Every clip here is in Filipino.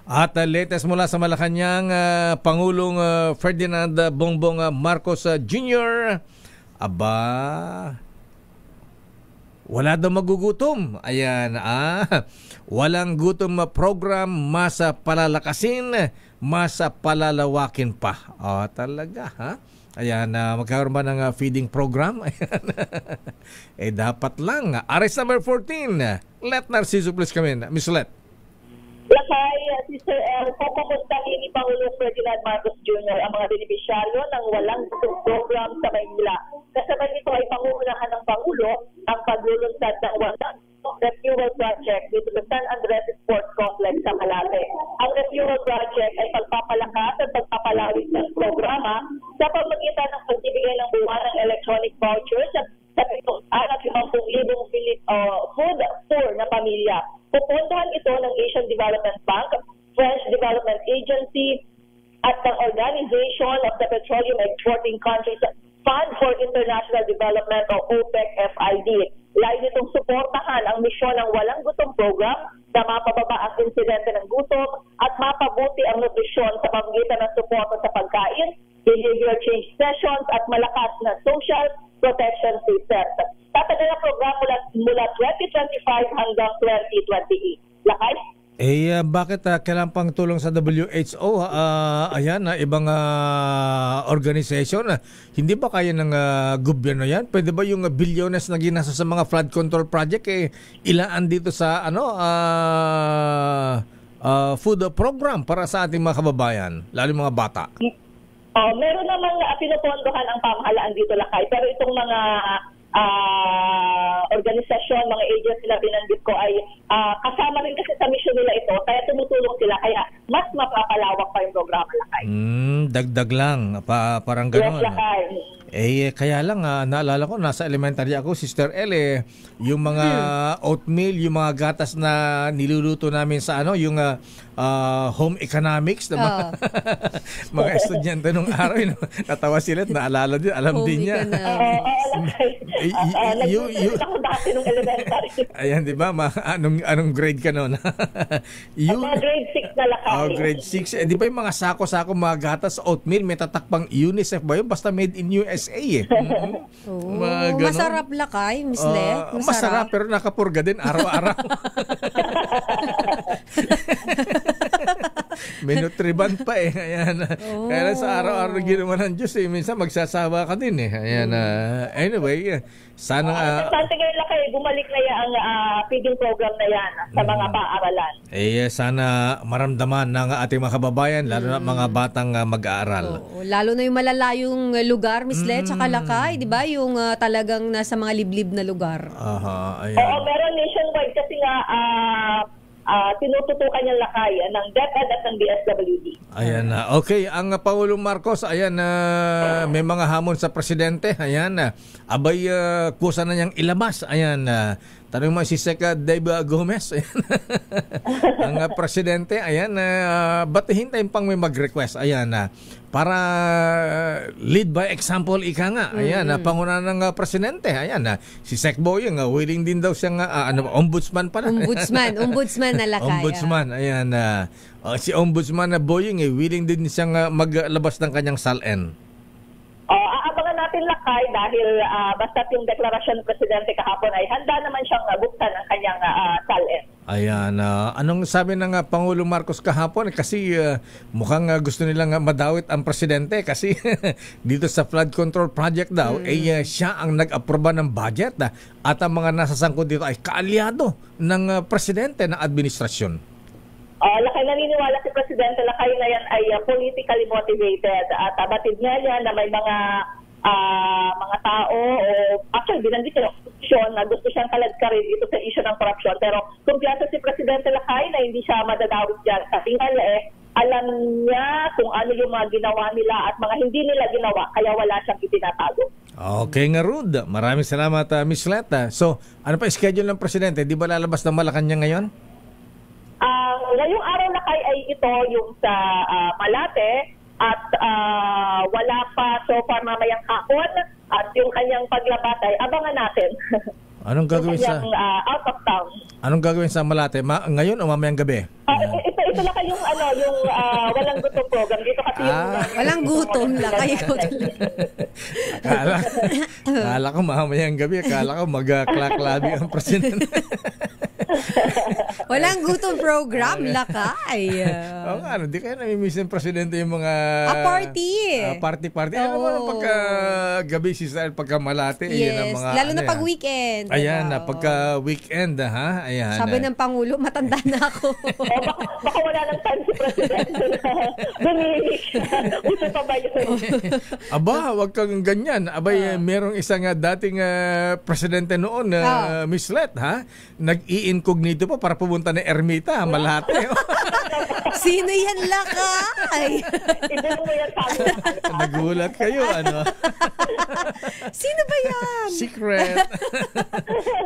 At latest mula sa Malacanang, Pangulong Ferdinand Bongbong Marcos Jr. Aba, wala daw magugutom. Ayan, walang gutom program, mas palalakasin, mas palalawakin pa. Talaga, ha? Ayan, magkaroon ba ng feeding program? Ayan. Dapat lang. Arrest number 14. Let Narciso please come in. Miss Let. Lakay, Sister El, pupuntahin ni Pangulong Ferdinand Marcos Jr. ang mga benepisyaryo ng walang gutom program sa Maynila. Kasabay nito ay pangunahan ng Pangulo ang paglulunsad ng walang refuel project dito sa San Andres Sports Complex sa Malate. Ang refuel project ay pagpapalakas at pagpapalawig ng programa sa pamamagitan ng pagbibigay ng buwan ng electronic vouchers sa 50,000 food poor na pamilya. Pupuntahan ito ng Asian Development Bank, French Development Agency, at ng Organization of the Petroleum Exporting Countries Fund for International Development o OPEC-FID. Layo nitong suportahan ang misyon ng Walang Gutom Program na mapababa ang insidente ng gutom at mapabuti ang nutrisyon sa pamamagitan ng suporta sa pagkain, behavior change sessions at malakas na social protection systems. Tatagal ang program mula 2025 hanggang 2028. Lakay? Bakit kailangan pang tulong sa WHO? Ayan, ibang organization. Hindi ba kaya ng gobyerno yan? Pwede ba yung bilyones na ginasa sa mga flood control project ilaan dito sa food program para sa ating mga kababayan, lalo mga bata? Meron namang pinupondohan ang pamahalaan dito, Lakay. Pero itong mga organisasyon, mga agency na binanggit ko ay kasama rin kasi sa mission nila ito, kaya tumutulong sila, kaya mas mapapalawak pa yung programa, Lakay. Dagdag lang, parang gano'n. Yes, Lakay. Kaya lang, naalala ko, nasa elementary ako, Sister L, yung mga oatmeal, yung mga gatas na niluluto namin sa yung home economics, diba? Mga estudyante nung araw, natawa sila at naalala din, alam home din niya. Ako dati nung elementary. Ayan, diba? Anong grade ka noon? Grade 6 na, Lakay. Grade 6. Di ba yung mga sako-sako, mga gatas, oatmeal, may tatakpang UNICEF ba yun? Basta made in USA Masarap, Lakay, Miss Le. Masarap, pero nakapurga din araw-araw. May nutriband pa Ayan. Kaya sa araw-araw ginawa ng Diyos minsan magsasawa ka din Ayan. Anyway, sana importante ngayon, Lakay, bumalik na ang feeding program na yan sa mga paaralan. Sana maramdaman ng ating mga kababayan, lalo na mga batang mag-aaral. Lalo na yung malalayong lugar, Miss Le, tsaka Lakay, di ba? Yung talagang nasa mga liblib na lugar. Ayan. Oo, meron nationwide kasi nga tinututukan yung, Lakay ng DepEd at ng DSWD. Ayan na. Okay, ang Pangulong Marcos, ayan, may mga hamon sa presidente. Ayan, abay, kusa na niyang ilabas. Ayan, tanong mo si Sec. Dave Gomez. Ayan. Ang presidente, ayan, ba't hintayin pang may mag-request? Ayan, para lead by example, ika nga. Ayan, panguna ng presidente. Ayan, si Sec. Boyeng, willing din daw siyang, ombudsman pala. Ombudsman na, Lakay. Ombudsman, ayan. Si Ombudsman na Boyeng, willing din siyang maglabas ng kanyang SALN. Aabangan natin, Lakay, dahil basta't yung deklarasyon ng presidente kahapon ay handa naman siyang buksan ang kanyang SALN. Ayan, anong sabi ng Pangulong Marcos kahapon? Kasi mukhang gusto nilang madawit ang presidente kasi dito sa flood control project daw, siya ang nag-aproba ng budget at ang mga nasasangkot dito ay kaalyado ng presidente ng administrasyon. Lakay, naniniwala si Presidente, Lakay, na yan ay politically motivated at batid nga niya na may mga tao o actually binanggit yung oposisyon na gusto siyang kaladkarin dito sa issue ng korupsyon. Pero kumpiyansa si Presidente, Lakay, na hindi siya madadawit dyan. Kasi alam niya kung ano yung mga ginawa nila at mga hindi nila ginawa, kaya wala siyang itinatago. Okay nga, Rud. Maraming salamat, Miss Leta. So, ano pa schedule ng Presidente? Di ba lalabas ng Malacanang ngayon? Ngayong araw, Lakay, ay ito yung sa Malate at wala pa so far mamayang hapon at yung kanyang paglabas ay abangan natin. Anong gagawin Yung sa kanyang, out of town. Anong gagawin sa Malate? Ngayon o mamayang gabi? Ito lang yung walang gutom program dito kasi yung Walang gutom lang. Kayo Kala ko mamayang gabi. Kala ko mag-claklabi ang presidente. Walang gutom program, lakay. Oo nga, di kaya namimiss ng presidente yung mga... party. Party. Ano Oo. naman pagka gabi si Sal, pagka Malate, yun ang Yes, mga... lalo na pag weekend. Ayan, diba? pagka weekend, ha? Ayan. Sabi ng Pangulo, matanda na ako. baka wala nang time si Presidente na gumilig. Gusto pa ba yun? Aba, wag kang ganyan. Abay, merong isang dating presidente noon, Miss Let, ha? Nag-i-incognito pa para pumunta na Ermita, Malate. Sino yan, lakay? Ibulong mo yan sa amin. Nagulat kayo, ano? Sino ba yan? Secret.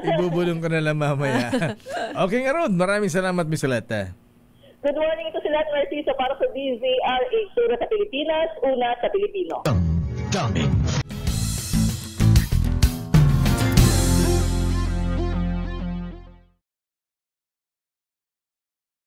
Ibubulong ko na lang mamaya. Okay nga, Rod. Maraming salamat, Miss Let. Good morning, ito si Lat Narciso para sa DZRH, Sura sa Pilipinas, una sa Pilipino. Daming